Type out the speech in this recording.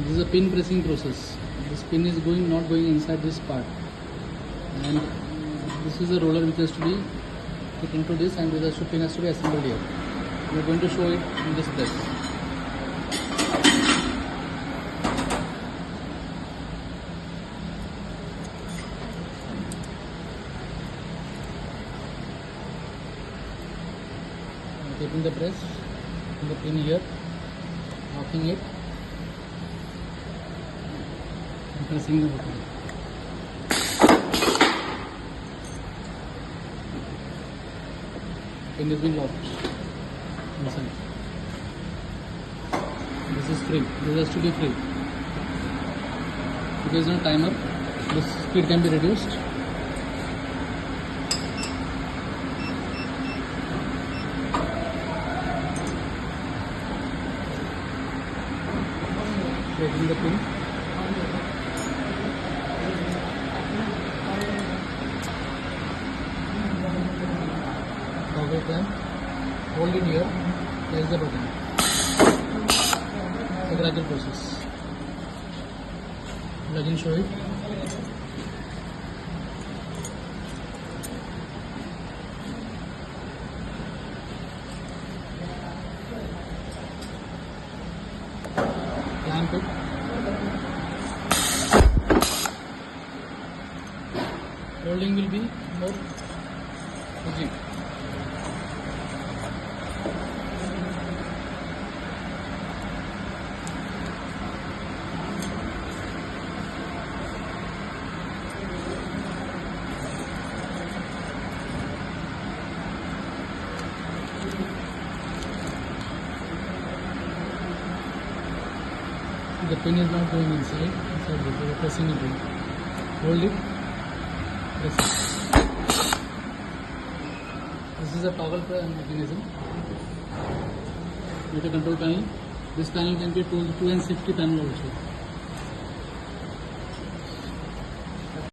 This is a pin pressing process. This pin is not going inside this part, and this is a roller which has to be put into this, and this pin has to be assembled here. We are going to show it in this press. Taking the press, putting the pin here, locking it, and pressing the button. Pin has been locked inside. This is free. This has to be free. If there is no timer, the speed can be reduced. Taking the pin, toggle clamp, hold it here, press the button. It's a gradual process. Plug in, show it. Clamp it. Holding will be more easy. The pin is not going inside this, we are pressing it in. Hold it, press it. This is a toggle mechanism with a control panel. This panel can be a 2 and safety panel also.